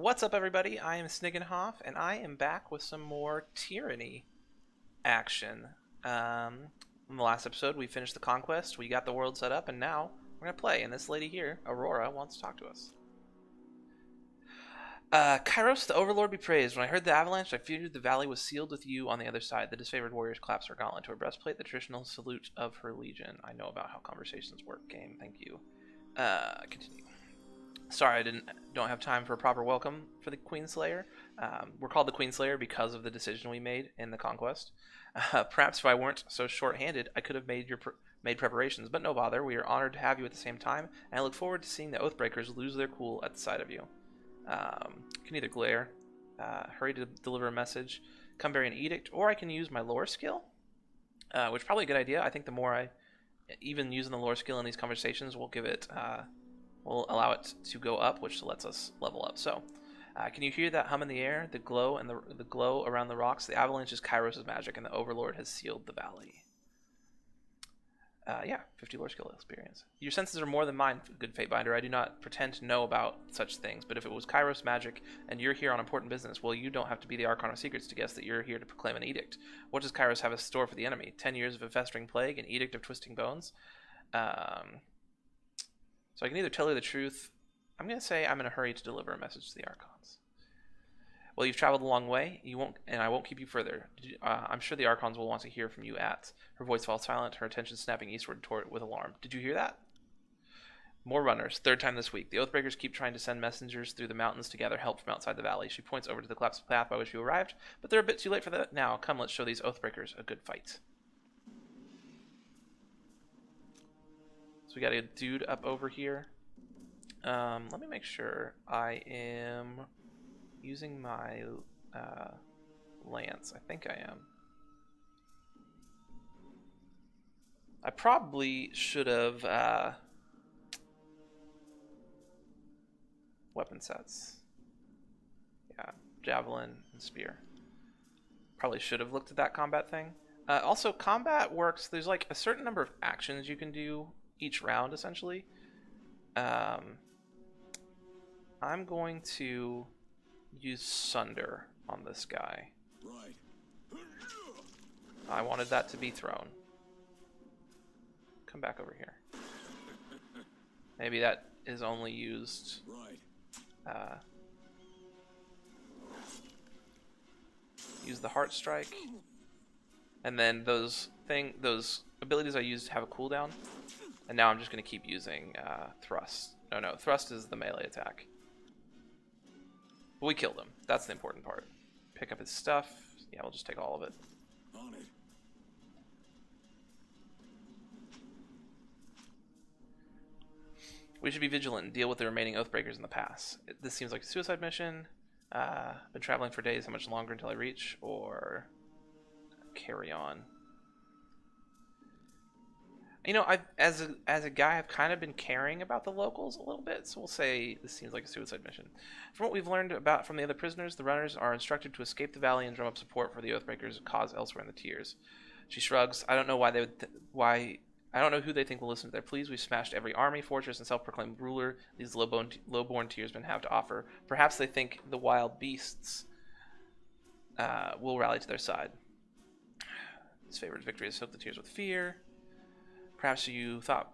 What's up, everybody? I am Sniggenhoff, and I am back with some more Tyranny action. In the last episode, we finished the conquest, we got the world set up, and now we're going to play. And this lady here, Aurora, wants to talk to us. Kairos, the Overlord be praised. When I heard the avalanche, I feared the valley was sealed with you on the other side. The disfavored warriors claps her gauntlet to her breastplate, the traditional salute of her legion. I know about how conversations work, game. Thank you. Continue. Sorry, don't have time for a proper welcome for the Queenslayer. We're called the Queenslayer because of the decision we made in the conquest. Perhaps if I weren't so short-handed, I could have made preparations, but no bother. We are honored to have you at the same time, and I look forward to seeing the Oathbreakers lose their cool at the sight of you. Can either glare, hurry to deliver a message, come bearing an edict, or I can use my lore skill, which is probably a good idea. I think the more even using the lore skill in these conversations will give it... We'll allow it to go up, which lets us level up. So, can you hear that hum in the air, the glow and the glow around the rocks? The avalanche is Kairos' magic, and the Overlord has sealed the valley. Yeah, 50 lore skill experience. Your senses are more than mine, good Fatebinder. I do not pretend to know about such things, but if it was Kairos magic and you're here on important business, well, you don't have to be the Archon of Secrets to guess that you're here to proclaim an edict. What does Kairos have in store for the enemy? 10 years of a festering plague, an edict of twisting bones? So I can either tell you the truth. I'm going to say I'm in a hurry to deliver a message to the Archons. Well, you've traveled a long way. I won't keep you further. I'm sure the Archons will want to hear from you at... Her voice falls silent, her attention snapping eastward with alarm. Did you hear that? More runners. Third time this week. The Oathbreakers keep trying to send messengers through the mountains to gather help from outside the valley. She points over to the collapsed path by which you arrived, but they're a bit too late for that now. Come, let's show these Oathbreakers a good fight. So we got a dude up over here. Let me make sure I am using my lance. I think I am. I probably should have weapon sets. Yeah, javelin and spear. Probably should have looked at that combat thing. Also, combat works. There's like a certain number of actions you can do each round, essentially. I'm going to use Sunder on this guy. Right. I wanted that to be thrown. Come back over here. Maybe that is only used... use the Heart Strike. And then those abilities I used have a cooldown. And now I'm just going to keep using Thrust. No, Thrust is the melee attack. But we killed him. That's the important part. Pick up his stuff. Yeah, we'll just take all of it. On it. We should be vigilant and deal with the remaining Oathbreakers in the pass. This seems like a suicide mission. Been traveling for days. How much longer until I reach? Or carry on. You know, as a guy, I've kind of been caring about the locals a little bit, so we'll say this seems like a suicide mission. From what we've learned from the other prisoners, the runners are instructed to escape the valley and drum up support for the Oathbreakers' cause elsewhere in the tiers. She shrugs. I don't know why they would. I don't know who they think will listen to their pleas. We've smashed every army, fortress, and self-proclaimed ruler these lowborn tiersmen have to offer. Perhaps they think the wild beasts will rally to their side. His favorite victory has soaked the tears with fear. Perhaps you thought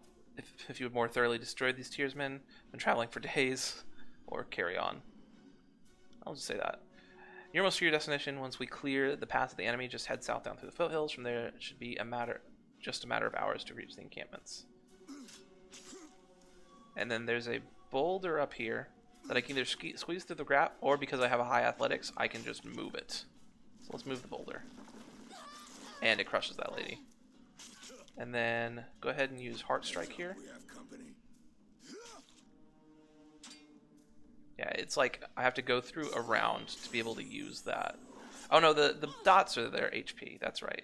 if you had more thoroughly destroyed these tiersmen, been traveling for days, or carry on. I'll just say that. You're almost to your destination. Once we clear the path of the enemy, just head south down through the foothills. From there, it should be just a matter of hours to reach the encampments. And then there's a boulder up here that I can either squeeze through the gap, or because I have a high athletics, I can just move it. So let's move the boulder. And it crushes that lady. And then go ahead and use Heart Strike here. Yeah, it's like I have to go through a round to be able to use that. Oh no, the dots are their HP. That's right.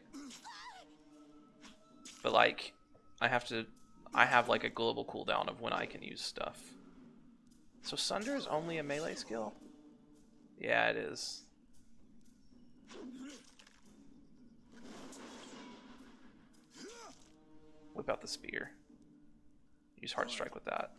But like, I have like a global cooldown of when I can use stuff. So Sunder is only a melee skill? Yeah, it is. Whip out the spear. Use Heart Strike with that.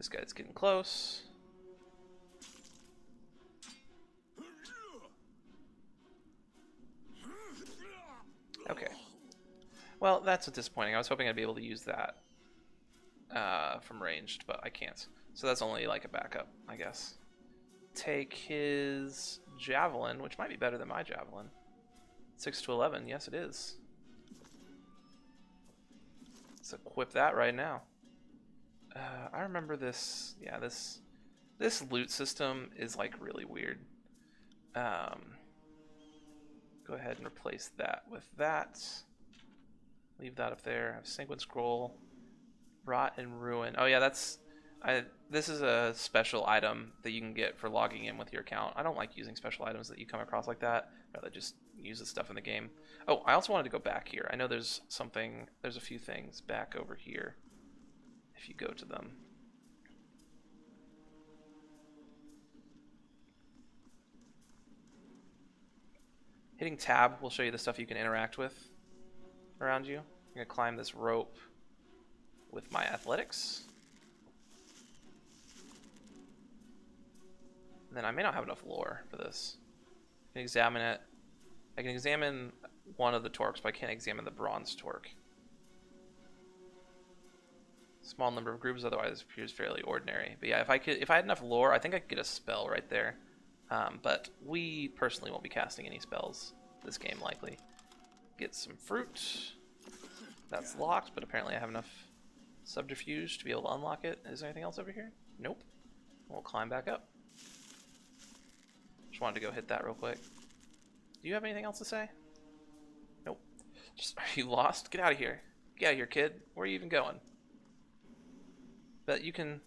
This guy's getting close. Okay. Well, that's disappointing. I was hoping I'd be able to use that from ranged, but I can't. So that's only like a backup, I guess. Take his javelin, which might be better than my javelin. 6 to 11. Yes, it is. Let's equip that right now. I remember this. Yeah, this loot system is like really weird. Go ahead and replace that with that. Leave that up there. Have Sanguine Scroll, Rot and Ruin. Oh yeah, this is a special item that you can get for logging in with your account. I don't like using special items that you come across like that. I'd rather just use the stuff in the game. Oh, I also wanted to go back here. I know there's a few things back over here if you go to them. Hitting tab will show you the stuff you can interact with around you. I'm going to climb this rope with my athletics. And then I may not have enough lore for this. I can examine it. I can examine one of the torques, but I can't examine the bronze torque. Small number of groups, otherwise it appears fairly ordinary. But yeah, if I had enough lore, I think I could get a spell right there. But we personally won't be casting any spells this game, likely. Get some fruit. That's locked, but apparently I have enough subterfuge to be able to unlock it. Is there anything else over here? Nope. We'll climb back up. Just wanted to go hit that real quick. Do you have anything else to say? Nope. Are you lost? Get out of here. Get out of here, kid. Where are you even going? But you can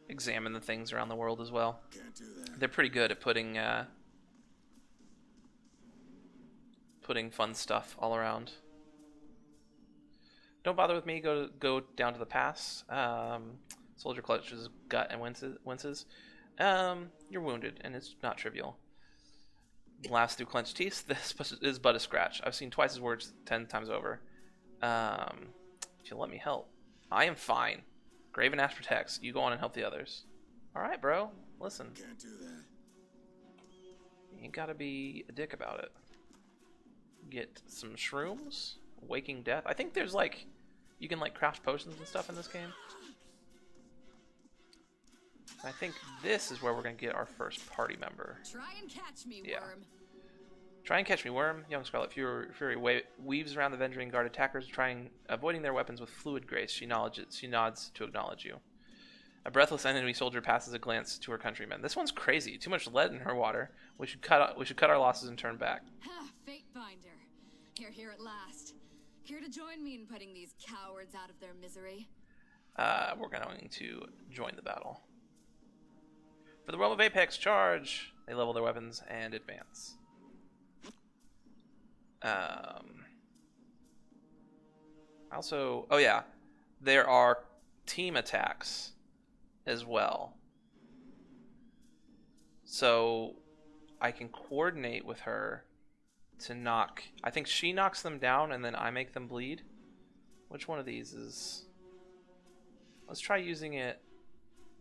examine the things around the world as well. Can't do that. They're pretty good at putting fun stuff all around. Don't bother with me. Go down to the pass. Soldier clutches his gut and winces. You're wounded, and it's not trivial. Blast through clenched teeth. This is but a scratch. I've seen twice as worse 10 times over. If you'll let me help. I am fine. Graven Ash protects. You go on and help the others. Alright, bro. Listen. Can't do that. You ain't gotta be a dick about it. Get some shrooms. Waking Death. I think there's like... You can like craft potions and stuff in this game. I think this is where we're going to get our first party member. Try and catch me, Yeah. worm. Try and catch me, worm. Young Scarlet Fury weaves around the Vendrian Guard attackers, avoiding their weapons with fluid grace. She nods to acknowledge you. A breathless enemy soldier passes a glance to her countrymen. This one's crazy. Too much lead in her water. We should cut our losses and turn back. Fate finder. You're here at last. Here to join me in putting these cowards out of their misery. We're going to join the battle. For the realm of Apex, charge! They level their weapons and advance. Also, oh yeah, there are team attacks as well. So I can coordinate with her to knock. I think she knocks them down and then I make them bleed. Which one of these is... Let's try using it.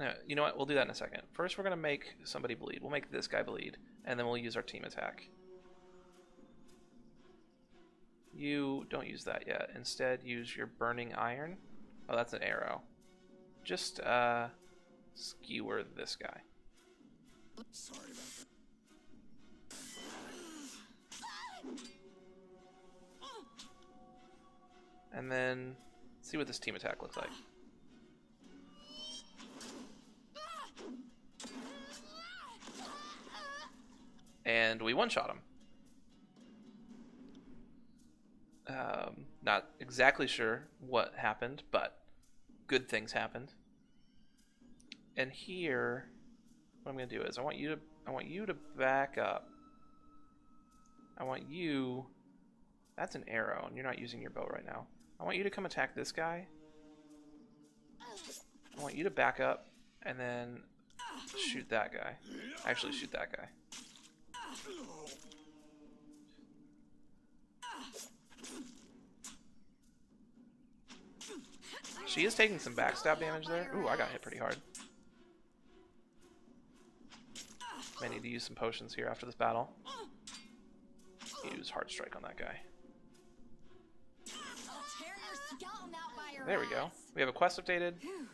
No, you know what? We'll do that in a second. First, we're going to make somebody bleed. We'll make this guy bleed. And then we'll use our team attack. You don't use that yet. Instead, use your burning iron. Oh, that's an arrow. Just skewer this guy. Sorry about that. And then see what this team attack looks like. And we one-shot him. Not exactly sure what happened, but good things happened. And here, what I'm going to do is I want you to back up. I want you... That's an arrow, and you're not using your bow right now. I want you to come attack this guy. I want you to back up, and then shoot that guy. Actually, shoot that guy. She is taking some backstab damage there. Ooh, I got hit pretty hard. May need to use some potions here after this battle. Use Hard Strike on that guy. There we go. We have a quest updated. Whew.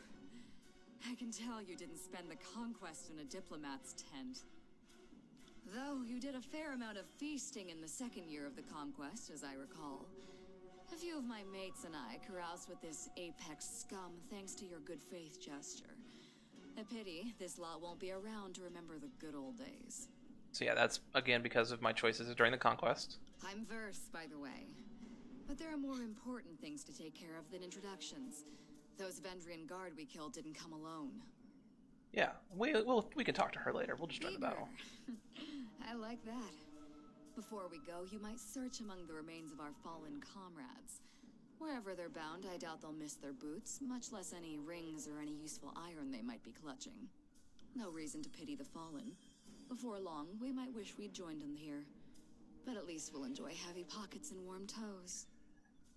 I can tell you didn't spend the conquest in a diplomat's tent. Though you did a fair amount of feasting in the second year of the conquest, as I recall. A few of my mates and I caroused with this apex scum thanks to your good faith gesture. A pity this lot won't be around to remember the good old days. So yeah, that's again because of my choices during the conquest. I'm versed, by the way. But there are more important things to take care of than introductions. Those Vendrian guard we killed didn't come alone. Yeah, we can talk to her later. We'll just join the battle. I like that. Before we go, you might search among the remains of our fallen comrades. Wherever they're bound, I doubt they'll miss their boots, much less any rings or any useful iron they might be clutching. No reason to pity the fallen. Before long, we might wish we'd joined them here. But at least we'll enjoy heavy pockets and warm toes.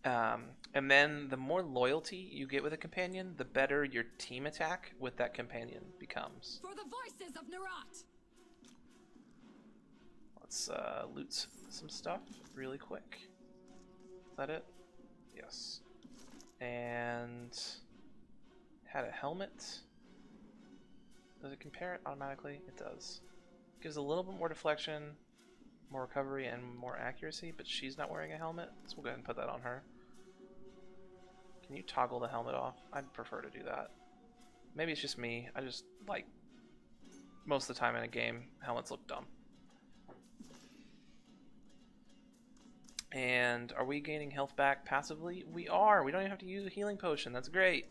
And then the more loyalty you get with a companion, the better your team attack with that companion becomes. For the voices of Narat! Let's loot some stuff really quick. Is that it? Yes. And had a helmet. Does it compare it automatically? It does. Gives a little bit more deflection, more recovery, and more accuracy, but she's not wearing a helmet, so we'll go ahead and put that on her. Can you toggle the helmet off? I'd prefer to do that. Maybe it's just me. I just like, most of the time in a game, helmets look dumb. And are we gaining health back passively? We are. We don't even have to use a healing potion. That's great.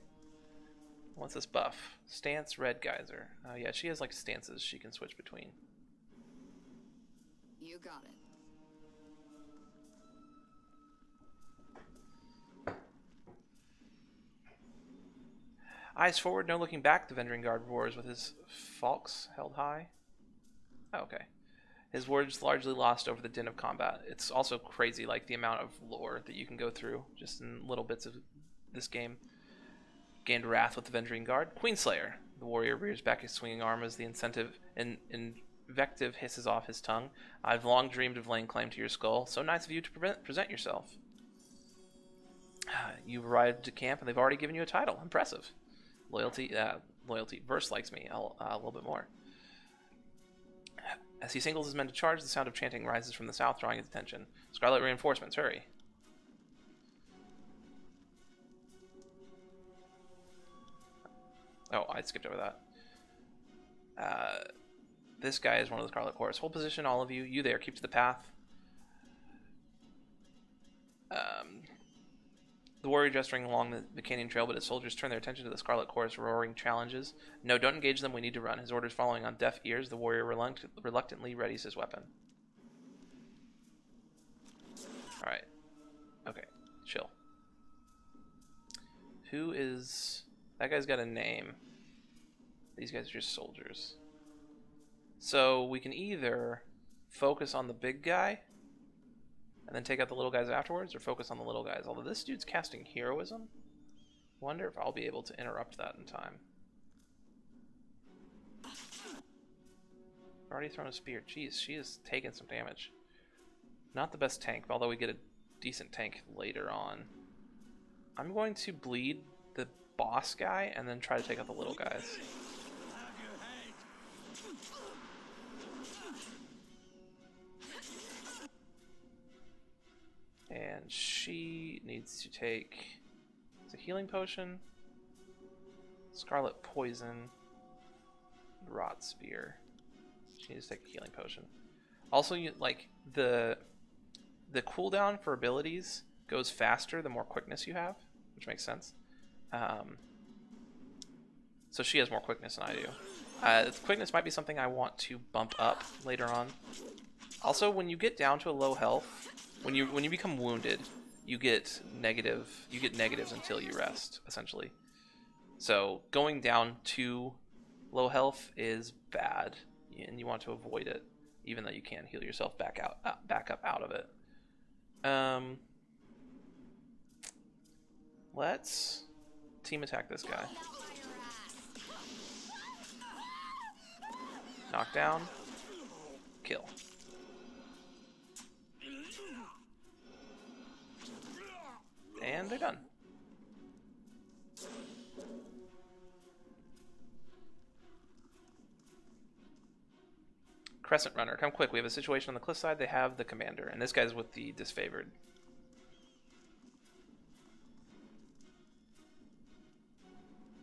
What's this buff? Stance Red Geyser. Oh yeah, she has like stances she can switch between. You got it. Eyes forward, no looking back, the Vendrian Guard roars with his falx held high. Oh, okay. His words largely lost over the din of combat. It's also crazy, like, the amount of lore that you can go through just in little bits of this game. Gained wrath with the Vendrian Guard. Queenslayer. The warrior rears back his swinging arm as the invective hisses off his tongue. I've long dreamed of laying claim to your skull. So nice of you to present yourself. You've arrived to camp and they've already given you a title. Impressive. Loyalty. Verse likes me a little bit more. As he singles his men to charge, the sound of chanting rises from the south, drawing his attention. Scarlet reinforcements, hurry. Oh, I skipped over that. This guy is one of the Scarlet Chorus. Hold position, all of you. You there, keep to the path. The warrior gesturing along the canyon trail, but his soldiers turn their attention to the Scarlet Chorus roaring challenges. No, don't engage them. We need to run. His orders following on deaf ears, the warrior reluctantly readies his weapon. Alright. Okay. Chill. Who is... That guy's got a name. These guys are just soldiers. So we can either focus on the big guy and then take out the little guys afterwards, or focus on the little guys. Although this dude's casting heroism, wonder if I'll be able to interrupt that in time. Already thrown a spear. Jeez, she is taking some damage. Not the best tank, although we get a decent tank later on. I'm going to bleed the boss guy and then try to take out the little guys. And she needs to take a healing potion, Scarlet Poison, Rot Spear. She needs to take a healing potion. Also, you like the cooldown for abilities goes faster the more quickness you have, which makes sense. So she has more quickness than I do. Quickness might be something I want to bump up later on. Also, when you get down to a low health, when you become wounded, you get negatives until you rest, essentially. So going down to low health is bad, and you want to avoid it, even though you can heal yourself back up out of it. Let's team attack this guy. Knock down. Kill. And they're done. Crescent Runner, come quick. We have a situation on the cliffside. They have the commander. And this guy's with the disfavored.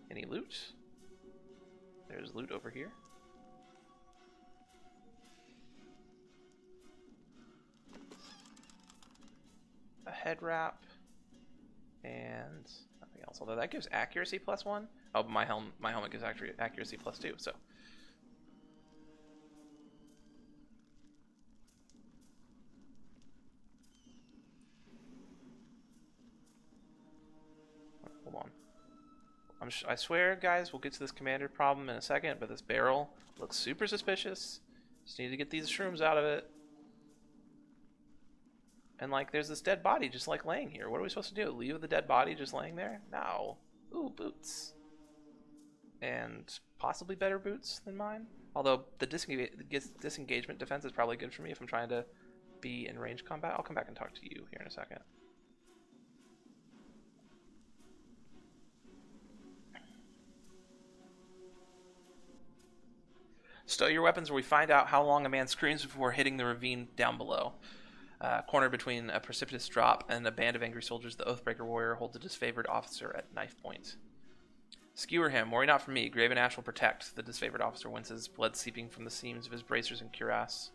Any loot? There's loot over here. A head wrap. And nothing else. Although that gives accuracy +1. Oh, but my helmet gives accuracy +2, so. Hold on. I swear, guys, we'll get to this commander problem in a second, but this barrel looks super suspicious. Just need to get these shrooms out of it. And, like, there's this dead body just, like, laying here. What are we supposed to do? Leave the dead body just laying there? No. Ooh, boots. And possibly better boots than mine. Although the disengagement defense is probably good for me if I'm trying to be in range combat. I'll come back and talk to you here in a second. Stow your weapons or we find out how long a man screams before hitting the ravine down below. Cornered between a precipitous drop and a band of angry soldiers, the Oathbreaker warrior holds a disfavored officer at knife point. Skewer him, worry not for me. Graven Ash will protect. The disfavored officer winces, blood seeping from the seams of his bracers and cuirass.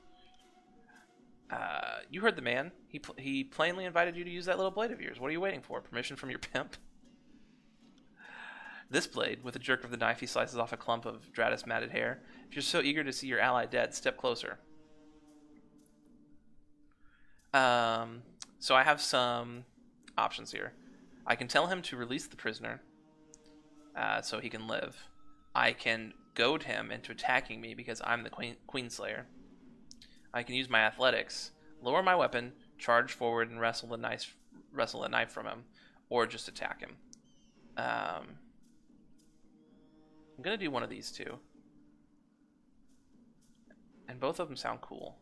You heard the man. He plainly invited you to use that little blade of yours. What are you waiting for? Permission from your pimp? This blade, with a jerk of the knife, he slices off a clump of Dratus matted hair. If you're so eager to see your ally dead, step closer. So I have some options here. I can tell him to release the prisoner, so he can live. I can goad him into attacking me because I'm the Queenslayer. I can use my athletics, lower my weapon, charge forward, and wrestle the knife from him, or just attack him. I'm gonna do one of these two, and both of them sound cool.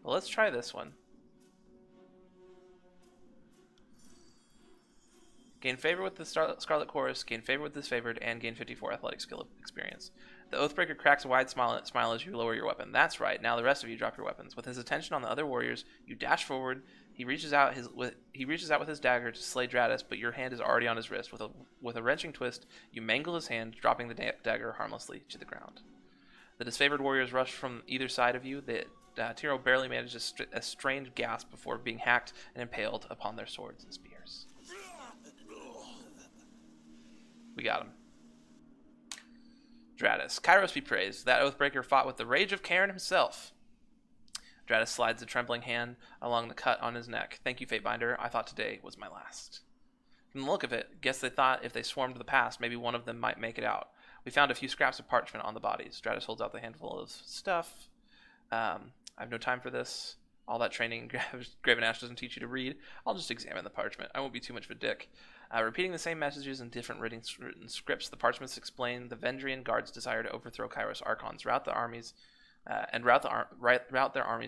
Well, let's try this one. Gain favor with the Scarlet Chorus, gain favor with disfavored, and gain 54 athletic skill experience. The Oathbreaker cracks a wide smile as you lower your weapon. That's right, now the rest of you drop your weapons. With his attention on the other warriors, you dash forward. He reaches out with his dagger to slay Dratus, but your hand is already on his wrist. With a wrenching twist, you mangle his hand, dropping the dagger harmlessly to the ground. The disfavored warriors rush from either side of you. Tiro barely manages a strained gasp before being hacked and impaled upon their swords and spears. We got him. Dratus. Kairos be praised. That Oathbreaker fought with the rage of Cairn himself. Dratus slides a trembling hand along the cut on his neck. Thank you, Fatebinder. I thought today was my last. From the look of it, guess they thought if they swarmed the pass, maybe one of them might make it out. We found a few scraps of parchment on the bodies. Dratus holds out the handful of stuff. I have no time for this. All that training Graven Ash doesn't teach you to read. I'll just examine the parchment. I won't be too much of a dick. Repeating the same messages in different written scripts, the parchments explain the Vendrian guards' desire to overthrow Kairos Archons, rout their armies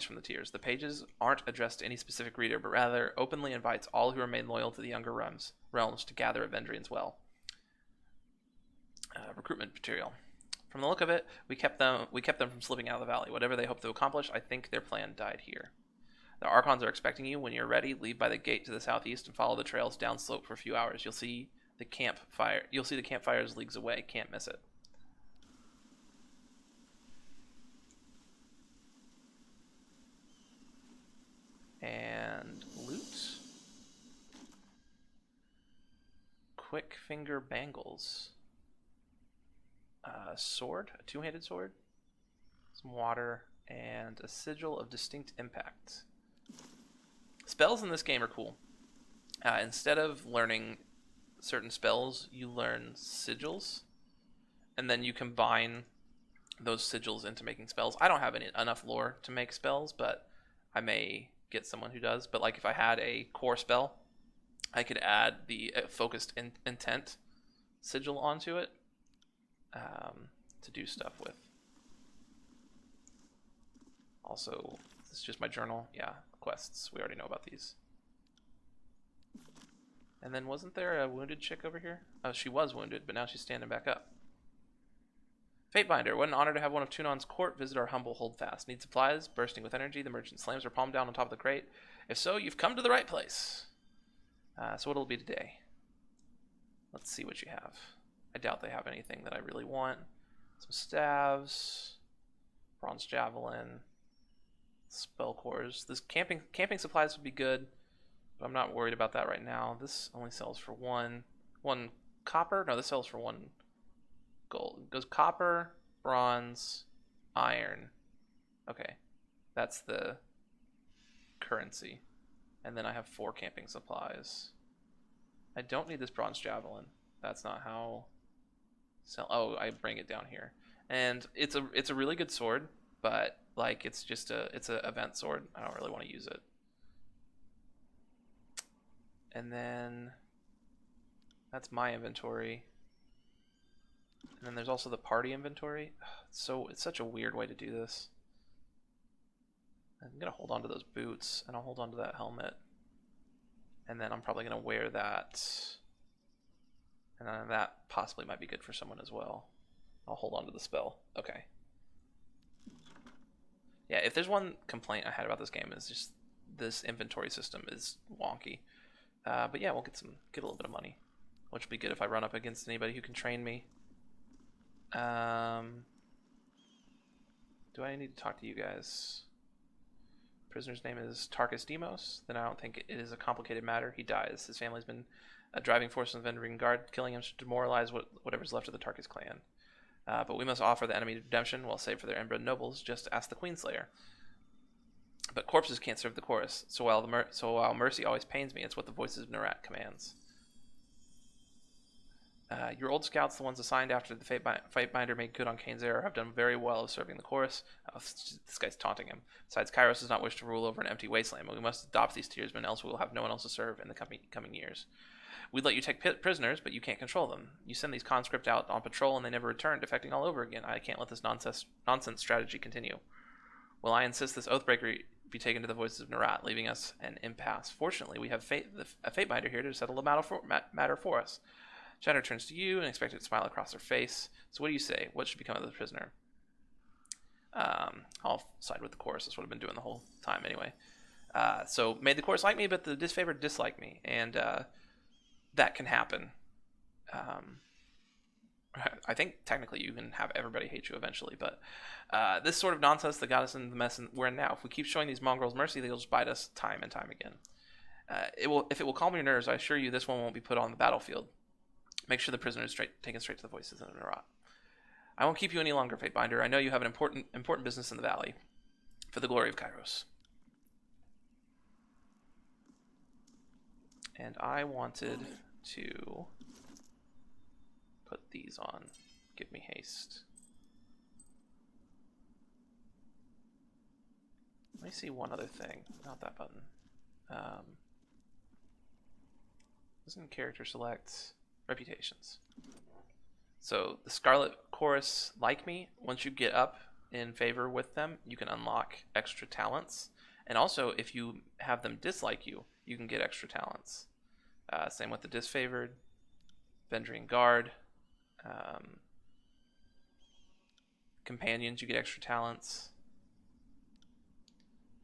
from the tiers. The pages aren't addressed to any specific reader, but rather openly invites all who remain loyal to the younger realms to gather at Vendrian's well. Recruitment material. From the look of it, we kept them from slipping out of the valley. Whatever they hope to accomplish, I think their plan died here. The Archons are expecting you. When you're ready, leave by the gate to the southeast and follow the trails downslope for a few hours. You'll see the campfires leagues away. Can't miss it. And loot. Quick finger bangles. Sword, a two-handed sword. Some water and a sigil of distinct impact. Spells in this game are cool. Instead of learning certain spells, you learn sigils, and then you combine those sigils into making spells. I don't have enough lore to make spells, but I may get someone who does. But like if I had a core spell, I could add the focused intent sigil onto it to do stuff with. Also, this is just my journal. Yeah, quests. We already know about these. And then wasn't there a wounded chick over here? Oh, she was wounded, but now she's standing back up. Fatebinder, what an honor to have one of Tunon's court visit our humble holdfast. Need supplies? Bursting with energy, the merchant slams her palm down on top of the crate. If so, you've come to the right place. So what'll it be today? Let's see what you have. I doubt they have anything that I really want. Some staves, bronze javelin, spell cores. This camping supplies would be good, but I'm not worried about that right now. This only sells for one copper. No, this sells for 1 gold. It goes copper, bronze, iron. Okay, that's the currency. And then I have 4 camping supplies. I don't need this bronze javelin. That's not how sell. Oh, I bring it down here. And it's a really good sword, but like it's a event sword. I don't really want to use it. And then that's my inventory. And then there's also the party inventory. So it's such a weird way to do this. I'm gonna hold on to those boots, and I'll hold on to that helmet. And then I'm probably gonna wear that. And then that possibly might be good for someone as well. I'll hold on to the spell. Okay. Yeah, if there's one complaint I had about this game is just this inventory system is wonky. But yeah, we'll get a little bit of money, which would be good if I run up against anybody who can train me. Do I need to talk to you guys? Prisoner's name is Tarkus Demos. Then I don't think it is a complicated matter. He dies. His family's been a driving force in the Vendrian Guard. Killing him should demoralize whatever's left of the Tarkus clan. But we must offer the enemy redemption, while save for their inbred nobles. Just ask the Queenslayer. But corpses can't serve the chorus. So while mercy always pains me, it's what the voices of Nerat commands. Your old scouts, the ones assigned after the Fatebinder made good on Kane's error, have done very well of serving the chorus. Oh, this guy's taunting him. Besides, Kairos does not wish to rule over an empty wasteland, but we must adopt these tiersmen, else we will have no one else to serve in the coming years. We'd let you take prisoners, but you can't control them. You send these conscript out on patrol, and they never return, defecting all over again. I can't let this nonsense strategy continue. Will I insist this Oathbreaker be taken to the voices of Nerat, leaving us an impasse? Fortunately, we have a Fatebinder here to settle the matter for us. Shadow turns to you and expected to smile across her face. So what do you say? What should become of the prisoner? I'll side with the chorus. That's what I've been doing the whole time anyway. So made the chorus like me, but the disfavored dislike me. And that can happen. I think technically you can have everybody hate you eventually. But this sort of nonsense that got us into the mess we're in now. If we keep showing these mongrels mercy, they'll just bite us time and time again. If it will calm your nerves, I assure you this one won't be put on the battlefield. Make sure the prisoner is taken straight to the voices of Nerat. I won't keep you any longer, Fatebinder. I know you have an important business in the valley. For the glory of Kairos. And I wanted to put these on. Give me haste. Let me see one other thing. Not that button. Doesn't character select... Reputations. So the Scarlet Chorus like me. Once you get up in favor with them, you can unlock extra talents. And also, if you have them dislike you, you can get extra talents. Same with the disfavored, Vendrian Guard, companions. You get extra talents.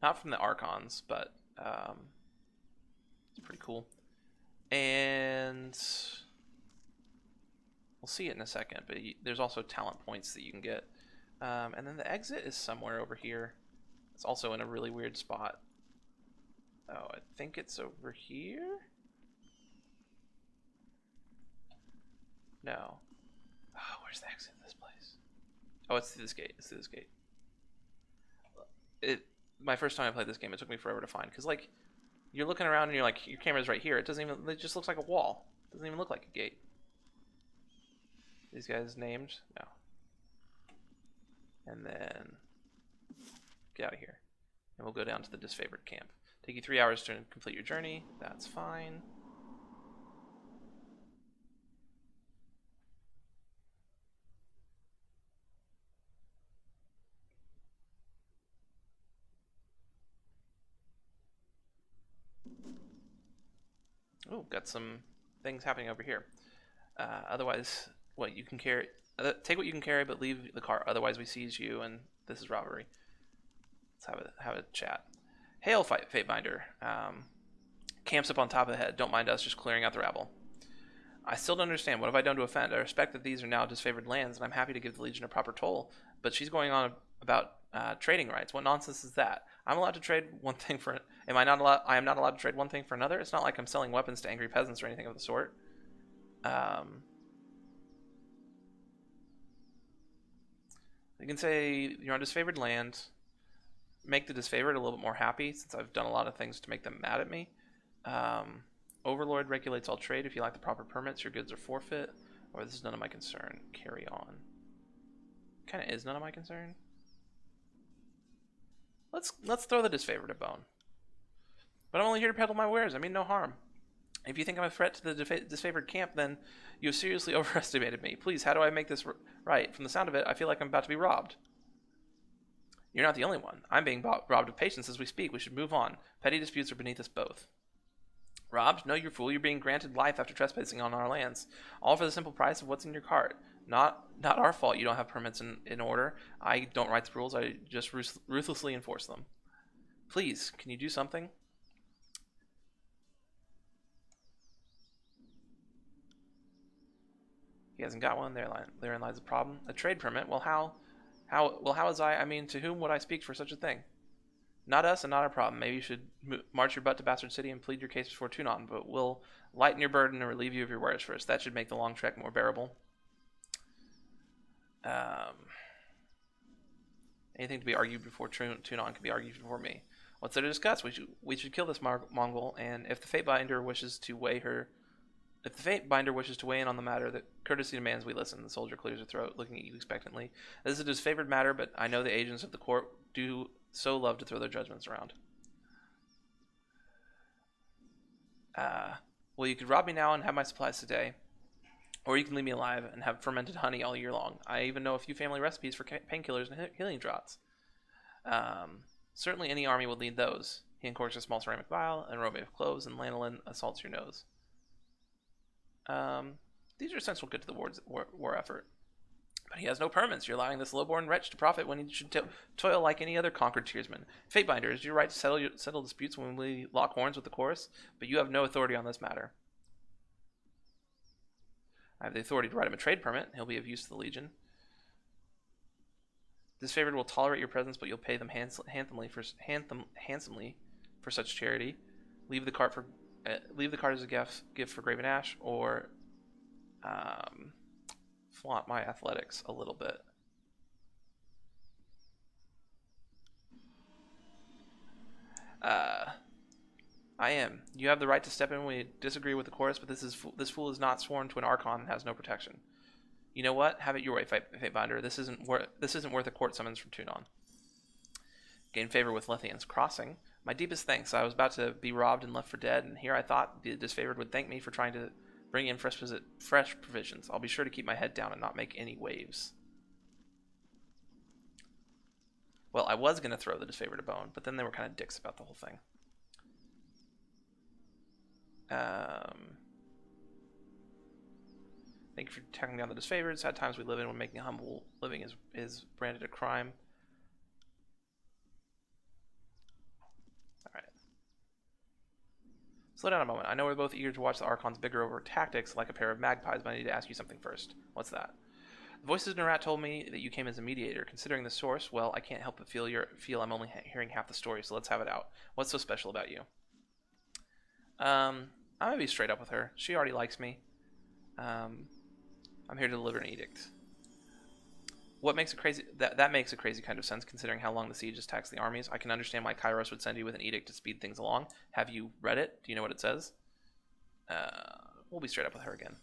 Not from the Archons, but it's pretty cool. And we'll see it in a second, but there's also talent points that you can get. And then the exit is somewhere over here. It's also in a really weird spot. Oh, I think it's over here? No. Oh, where's the exit of this place? Oh, it's through this gate. It's through this gate. My first time I played this game, it took me forever to find. Because, like, you're looking around and you're like, your camera's right here. It just looks like a wall. It doesn't even look like a gate. These guys named? No. And then get out of here. And we'll go down to the disfavored camp. Take you 3 hours to complete your journey. That's fine. Ooh, got some things happening over here. Otherwise, what you can carry. Take what you can carry, but leave the cart. Otherwise, we seize you, and this is robbery. Let's have a chat. Hail, Fatebinder. Camps up on top of the head. Don't mind us, just clearing out the rabble. I still don't understand. What have I done to offend? I respect that these are now disfavored lands, and I'm happy to give the Legion a proper toll. But she's going on about trading rights. What nonsense is that? I'm allowed to trade one thing for. Am I not allowed? I am not allowed to trade one thing for another. It's not like I'm selling weapons to angry peasants or anything of the sort. You can say you're on disfavored land. Make the disfavored a little bit more happy, since I've done a lot of things to make them mad at me. Overlord regulates all trade. If you lack the proper permits, your goods are forfeit. Or this is none of my concern. Carry on. Kind of is none of my concern. Let's throw the disfavored a bone. But I'm only here to peddle my wares. I mean no harm. If you think I'm a threat to the disfavored camp, then you have seriously overestimated me. Please, how do I make this right? From the sound of it, I feel like I'm about to be robbed. You're not the only one. I'm being robbed of patience as we speak. We should move on. Petty disputes are beneath us both. Robbed? No, you fool. You're being granted life after trespassing on our lands. All for the simple price of what's in your cart. Not our fault you don't have permits in order. I don't write the rules. I just ruthlessly enforce them. Please, can you do something? He hasn't got one. Therein lies the problem. A trade permit? Well, how is I mean, to whom would I speak for such a thing? Not us and not our problem. Maybe you should march your butt to Bastard City and plead your case before Tunon, but we'll lighten your burden and relieve you of your wares first. That should make the long trek more bearable. Anything to be argued before Tunon can be argued before me. What's there to discuss? We should kill this Mongol, and if the Fatebinder wishes to weigh in on the matter, the courtesy demands we listen. The soldier clears her throat, looking at you expectantly. This is a disfavored matter, but I know the agents of the court do so love to throw their judgments around. Well, you could rob me now and have my supplies today, or you can leave me alive and have fermented honey all year long. I even know a few family recipes for painkillers and healing draughts. Certainly any army would need those. He uncorks a small ceramic vial, and a aroma of cloves and lanolin assaults your nose. These are essential good to the war effort. But he has no permits. You're allowing this low-born wretch to profit when he should toil like any other conquered tiersman. Fatebinder, it is your right to settle disputes when we lock horns with the chorus, but you have no authority on this matter. I have the authority to write him a trade permit. He'll be of use to the Legion. Disfavored will tolerate your presence, but you'll pay them handsomely for such charity. Leave the cart as a gift for Graven Ash, or flaunt my athletics a little bit. I am. You have the right to step in when we disagree with the chorus, but this fool is not sworn to an Archon and has no protection. You know what? Have it your way, Fatebinder. This isn't worth a court summons from Tunon. Gain favor with Lethian's Crossing. My deepest thanks. I was about to be robbed and left for dead, and here I thought the disfavored would thank me for trying to bring in fresh provisions. I'll be sure to keep my head down and not make any waves. Well, I was going to throw the disfavored a bone, but then they were kind of dicks about the whole thing. Thank you for tracking down the disfavored. Sad times we live in when making a humble living is branded a crime. Alright. Slow down a moment. I know we're both eager to watch the Archons bigger over tactics like a pair of magpies, but I need to ask you something first. What's that? The voices in Narat told me that you came as a mediator. Considering the source, well, I can't help but feel I'm only hearing half the story, so let's have it out. What's so special about you? I'm gonna be straight up with her. She already likes me. I'm here to deliver an edict. What makes that makes a crazy kind of sense considering how long the siege has taxed the armies. I can understand why Kairos would send you with an edict to speed things along. Have you read it? Do you know what it says? We'll be straight up with her again.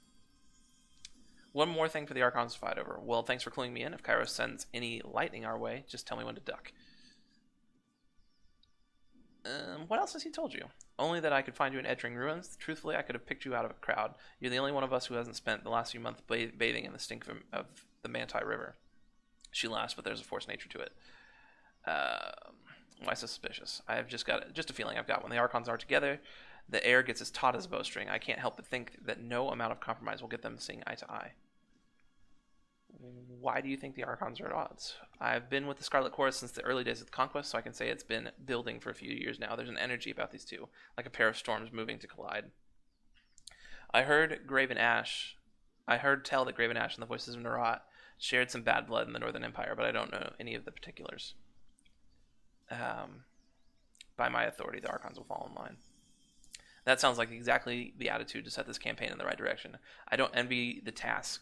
One more thing for the Archons to fight over. Well, thanks for cluing me in. If Kairos sends any lightning our way, just tell me when to duck. What else has he told you? Only that I could find you in Ettring ruins. Truthfully, I could have picked you out of a crowd. You're the only one of us who hasn't spent the last few months bathing in the stink of the Manti River. She laughs, but there's a forced nature to it. Why so suspicious? I have just a feeling I've got when the Archons are together, The air gets as taut as a bowstring. I can't help but think that no amount of compromise will get them seeing eye to eye. Why do you think the Archons are at odds? I've been with the Scarlet Chorus since the early days of the Conquest, so I can say it's been building for a few years now. There's an energy about these two, like a pair of storms moving to collide. I heard tell that Graven Ash and the Voices of Nerat shared some bad blood in the Northern Empire, but I don't know any of the particulars. By my authority, the Archons will fall in line. That sounds like exactly the attitude to set this campaign in the right direction. I don't envy you the task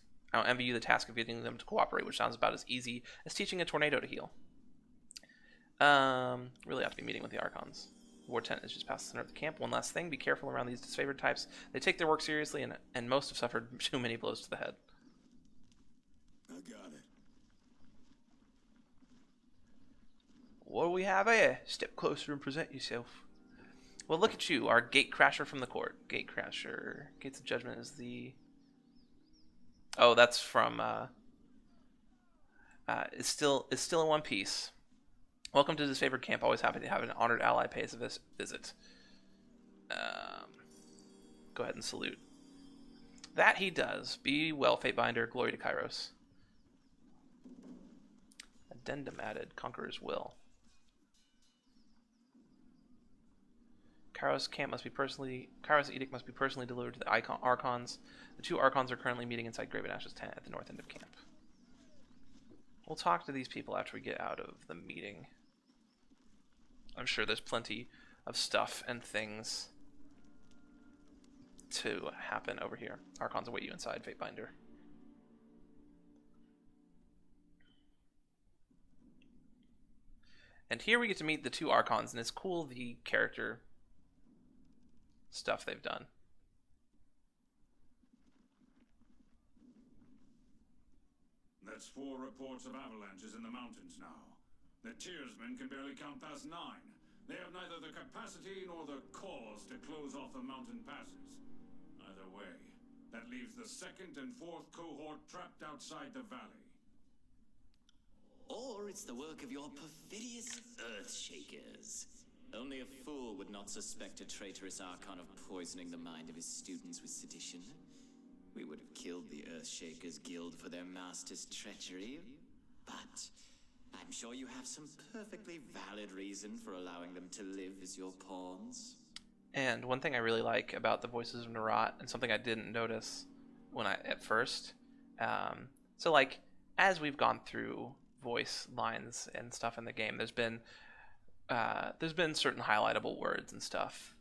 of getting them to cooperate, which sounds about as easy as teaching a tornado to heal. Really have to be meeting with the Archons. War tent is just past the center of the camp. One last thing, be careful around these disfavored types. They take their work seriously, and most have suffered too many blows to the head. I got it. What do we have here? Step closer and present yourself. Well, look at you, our gatecrasher from the court. Gatecrasher. Gates of Judgment is the... Oh, that's from... It's still in one piece. Welcome to Disfavored Camp. Always happy to have an honored ally pay us a visit. Go ahead and salute. That he does. Be well, Fatebinder. Glory to Kairos. Addendum added. Conqueror's Will. Kairos edict must be personally delivered to the Archons. The two Archons are currently meeting inside Graven Ash's tent at the north end of camp. We'll talk to these people after we get out of the meeting. I'm sure there's plenty of stuff and things to happen over here. Archons await you inside, Fatebinder. And here we get to meet the two Archons, and it's cool the character stuff they've done. That's 4 reports of avalanches in the mountains now. The Tearsmen can barely count past 9. They have neither the capacity nor the cause to close off the mountain passes. Either way, that leaves the 2nd and 4th cohort trapped outside the valley. Or it's the work of your perfidious Earthshakers. Only a fool would not suspect a traitorous Archon of poisoning the mind of his students with sedition. We would have killed the Earthshakers Guild for their master's treachery, but I'm sure you have some perfectly valid reason for allowing them to live as your pawns. And one thing I really like about the Voices of Nerat, and something I didn't notice at first, so like as we've gone through voice lines and stuff in the game, there's been certain highlightable words and stuff.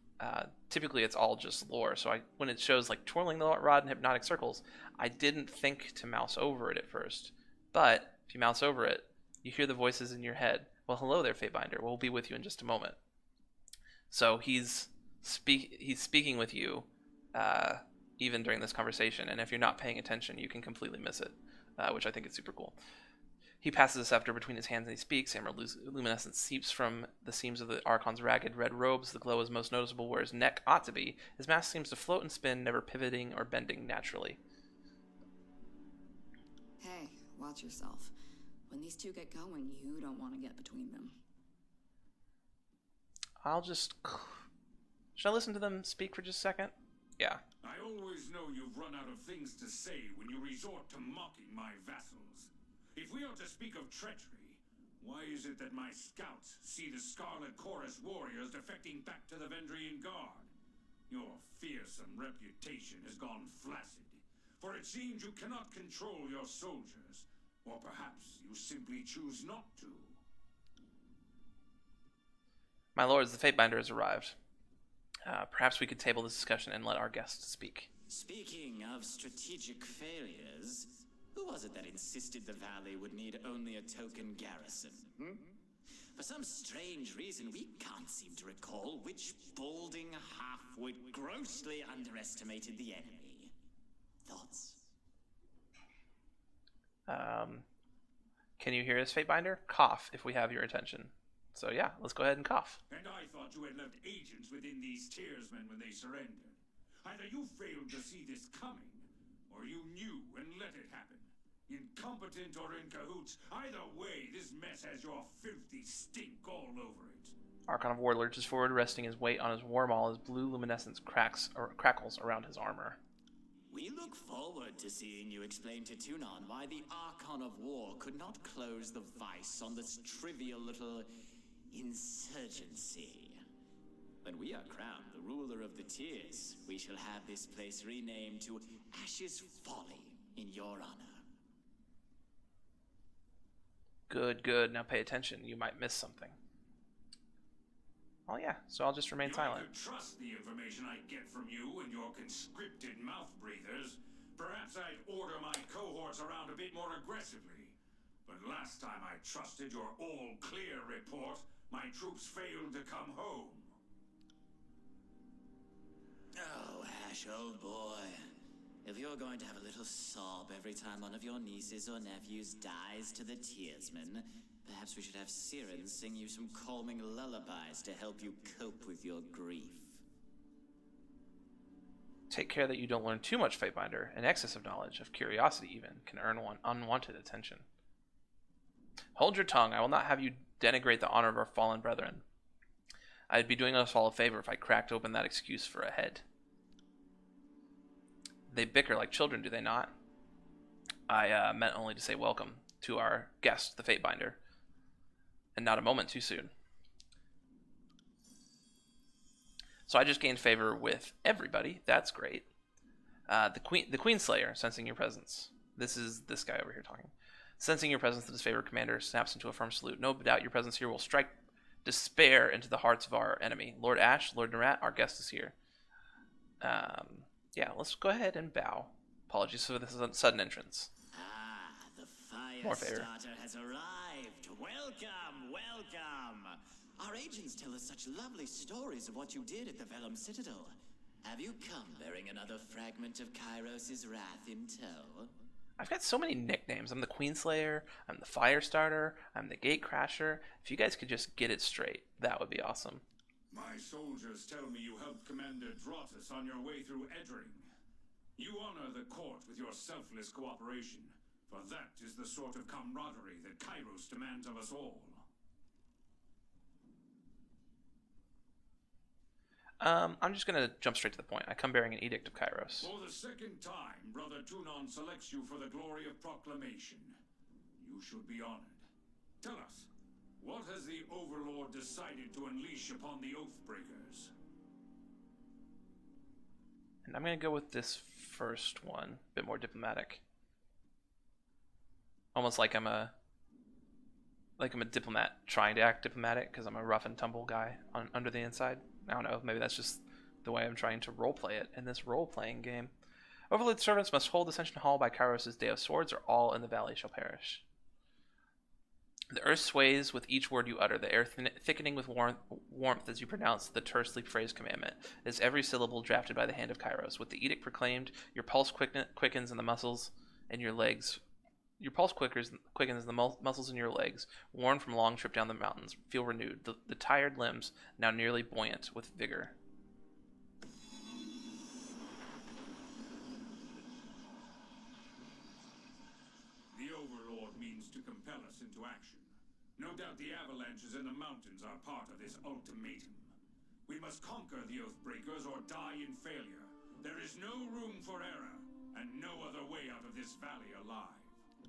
Typically it's all just lore, so when it shows like twirling the rod in hypnotic circles, I didn't think to mouse over it at first, but if you mouse over it, you hear the voices in your head. Well, hello there, Fatebinder. We'll be with you in just a moment. So he's speaking with you even during this conversation, and if you're not paying attention, you can completely miss it, which I think is super cool. He passes a scepter between his hands and he speaks. Emerald luminescence seeps from the seams of the Archon's ragged red robes. The glow is most noticeable where his neck ought to be. His mask seems to float and spin, never pivoting or bending naturally. Hey, watch yourself. When these two get going, you don't want to get between them. Should I listen to them speak for just a second? Yeah. I always know you've run out of things to say when you resort to mocking my vassals. If we are to speak of treachery, why is it that my scouts see the Scarlet Chorus warriors defecting back to the Vendrian Guard? Your fearsome reputation has gone flaccid, for it seems you cannot control your soldiers, or perhaps you simply choose not to. My lords, the Fatebinder has arrived. Perhaps we could table this discussion and let our guests speak. Speaking of strategic failures, who was it that insisted the valley would need only a token garrison? For some strange reason, we can't seem to recall which balding halfwit grossly underestimated the enemy. Thoughts? Can you hear us, Fatebinder? Cough if we have your attention. So yeah, let's go ahead and cough. And I thought you had left agents within these Tearsmen when they surrendered. Either you failed to see this coming, or you knew and let it happen. Incompetent or in cahoots, either way, this mess has your filthy stink all over it. Archon of War lurches forward, resting his weight on his war maul as blue luminescence crackles around his armor. We look forward to seeing you explain to Tunon why the Archon of War could not close the vice on this trivial little insurgency. When we are crowned the ruler of the Tears, we shall have this place renamed to Ash's Folly in your honor. Good, good. Now pay attention. You might miss something. Oh yeah, so I'll just remain silent. You could trust the information I get from you and your conscripted mouth breathers. Perhaps I'd order my cohorts around a bit more aggressively. But last time I trusted your all-clear report, my troops failed to come home. Oh, Ash, old boy. If you're going to have a little sob every time one of your nieces or nephews dies to the Tearsmen, perhaps we should have Siren sing you some calming lullabies to help you cope with your grief. Take care that you don't learn too much, Fatebinder. An excess of knowledge, of curiosity even, can earn one unwanted attention. Hold your tongue. I will not have you denigrate the honor of our fallen brethren. I'd be doing us all a favor if I cracked open that excuse for a head. They bicker like children, do they not? I meant only to say welcome to our guest, the Fatebinder, and not a moment too soon. So I just gained favor with everybody. That's great. The Queenslayer, sensing your presence. This is this guy over here talking. Sensing your presence, the disfavored commander snaps into a firm salute. No doubt your presence here will strike despair into the hearts of our enemy. Lord Ash, Lord Narat, our guest is here. Yeah, let's go ahead and bow. Apologies for this sudden entrance. Ah, the More fire favor. starter has arrived. Welcome, welcome. Our agents tell us such lovely stories of what you did at the Vellum Citadel. Have you come bearing another fragment of Kairos' wrath in tow? I've got so many nicknames. I'm the Queenslayer, I'm the Firestarter, I'm the Gatecrasher. If you guys could just get it straight, that would be awesome. My soldiers tell me you helped Commander Drotus on your way through Edring. You honor the court with your selfless cooperation, for that is the sort of camaraderie that Kairos demands of us all. I'm just going to jump straight to the point. I come bearing an Edict of Kairos. For the second time, Brother Tunon selects you for the glory of proclamation. You should be honored. Tell us, what has the Overlord decided to unleash upon the Oathbreakers? And I'm going to go with this first one, a bit more diplomatic. Almost like I'm a diplomat trying to act diplomatic because I'm a rough and tumble guy under the inside. I don't know, maybe that's just the way I'm trying to roleplay it in this role-playing game. Overlord servants must hold Ascension Hall by Kairos' Day of Swords, or all in the valley shall perish. The earth sways with each word you utter, the air thickening with warmth as you pronounce the tersely phrased commandment. Is every syllable drafted by the hand of Kairos. With the edict proclaimed, your pulse quickens in the muscles in your legs. Your pulse quickens the muscles in your legs, worn from a long trip down the mountains, feel renewed. The tired limbs now nearly buoyant with vigor. The Overlord means to compel us into action. No doubt the avalanches in the mountains are part of this ultimatum. We must conquer the Oathbreakers or die in failure. There is no room for error, and no other way out of this valley alive.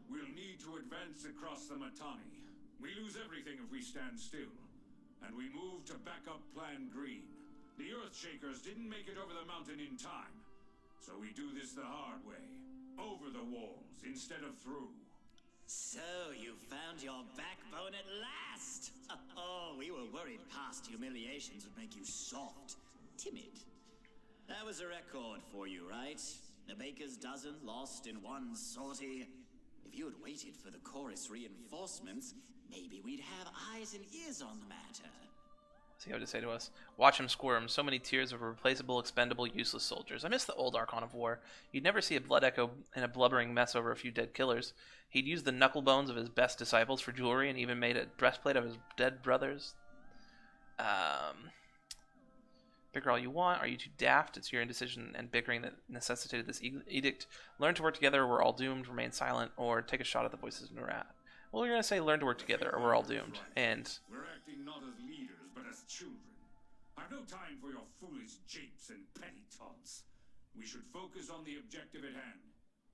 We'll need to advance across the Matani. We lose everything if we stand still. And we move to backup Plan Green. The Earthshakers didn't make it over the mountain in time. So we do this the hard way. Over the walls instead of through. So you found your backbone at last! Oh, we were worried past humiliations would make you soft, timid. That was a record for you, right? The baker's dozen lost in one sortie. If you had waited for the chorus reinforcements, maybe we'd have eyes and ears on the matter. What's he have to say to us? Watch him squirm. So many tears of replaceable, expendable, useless soldiers. I miss the old Archon of War. You'd never see a blood echo in a blubbering mess over a few dead killers. He'd used the knuckle bones of his best disciples for jewelry and even made a breastplate of his dead brothers. Bicker all you want. Are you too daft? It's your indecision and bickering that necessitated this edict. Learn to work together or we're all doomed. Remain silent or take a shot at the voices of Narat. Well, you're going to say learn to work together or we're all doomed. And we're acting not as leaders, but as children. I've no time for your foolish japes and petty taunts. We should focus on the objective at hand,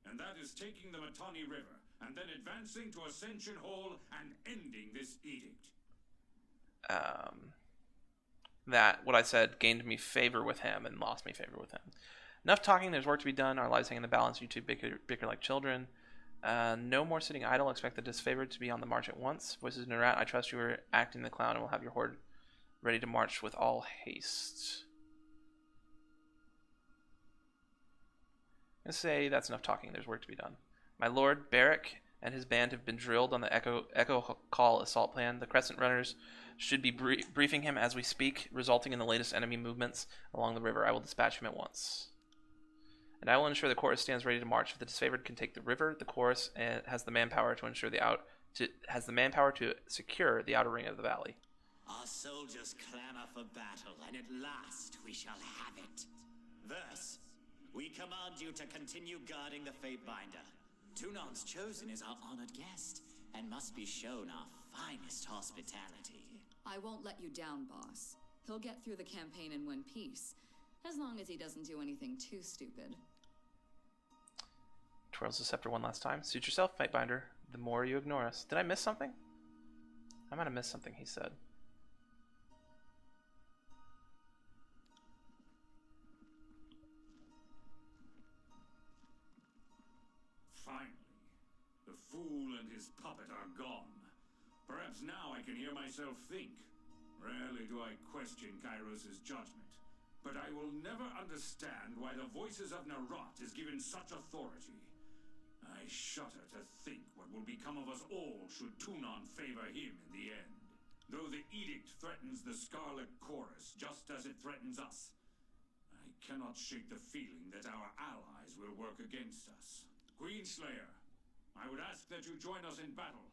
and that is taking the Mittani River, and then advancing to Ascension Hall and ending this edict. That, what I said, gained me favor with him and lost me favor with him. Enough talking, there's work to be done. Our lives hang in the balance. You two bicker like children. No more sitting idle. Expect the disfavored to be on the march at once. Voices Narat, I trust you are acting the clown and will have your horde ready to march with all haste. I'm going to say that's enough talking. There's work to be done. My lord, Barrack, and his band have been drilled on the Echo Call assault plan. The Crescent Runners should be briefing him as we speak, resulting in the latest enemy movements along the river. I will dispatch him at once. And I will ensure the chorus stands ready to march. If the disfavored can take the river, the chorus has the manpower to ensure to secure the outer ring of the valley. Our soldiers clamor for battle, and at last we shall have it. Thus, we command you to continue guarding the Fatebinder. Tunon's chosen is our honored guest, and must be shown our finest hospitality. I won't let you down, boss. He'll get through the campaign in one piece, as long as he doesn't do anything too stupid. Twirls the scepter one last time. Suit yourself, Fatebinder. The more you ignore us. Did I miss something? I might have missed something he said. Finally, the fool and his puppet are gone. Perhaps now I can hear myself think. Rarely do I question Kairos' judgment, but I will never understand why the voices of Narat is given such authority. I shudder to think what will become of us all should Tunon favor him in the end. Though the edict threatens the Scarlet Chorus just as it threatens us, I cannot shake the feeling that our allies will work against us. Queenslayer, I would ask that you join us in battle,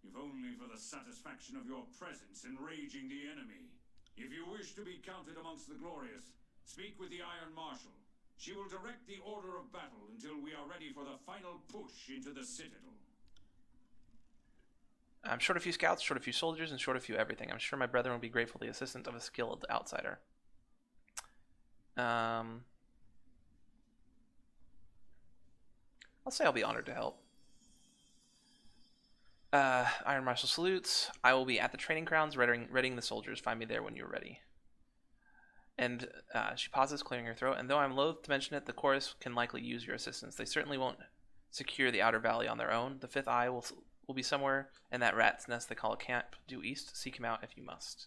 if only for the satisfaction of your presence enraging the enemy. If you wish to be counted amongst the glorious, speak with the Iron Marshal. She will direct the order of battle until we are ready for the final push into the Citadel. I'm short a few scouts, short a few soldiers, and short a few everything. I'm sure my brethren will be grateful for the assistance of a skilled outsider. I'll say I'll be honored to help. Iron Marshal salutes. I will be at the training grounds readying the soldiers. Find me there when you're ready. And she pauses, clearing her throat. And though I'm loath to mention it, the chorus can likely use your assistance. They certainly won't secure the outer valley on their own. The fifth eye will be somewhere in that rat's nest they call a camp due east. Seek him out if you must.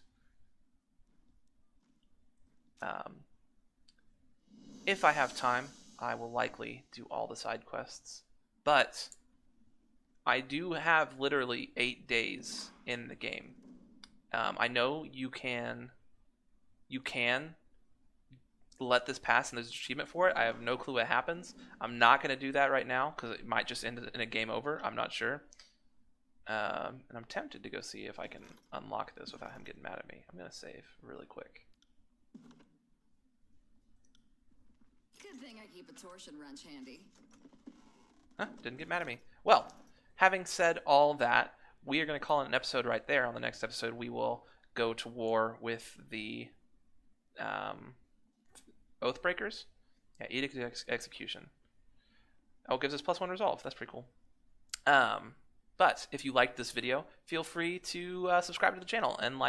If I have time, I will likely do all the side quests. But I do have literally 8 days in the game. I know you can let this pass and there's an achievement for it. I have no clue what happens. I'm not going to do that right now because it might just end in a game over. I'm not sure. And I'm tempted to go see if I can unlock this without him getting mad at me. I'm going to save really quick. Good thing I keep a torsion wrench handy. Huh? Didn't get mad at me. Well, having said all that, we are going to call it an episode right there. On the next episode, we will go to war with the Oathbreakers. Yeah, Edict of Execution. Oh, it gives us +1 resolve. That's pretty cool. But if you liked this video, feel free to subscribe to the channel and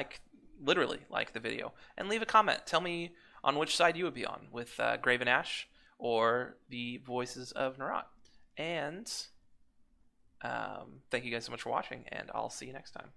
literally like the video. And leave a comment. Tell me on which side you would be on, with Graven Ash or the Voices of Narat. And thank you guys so much for watching, and I'll see you next time.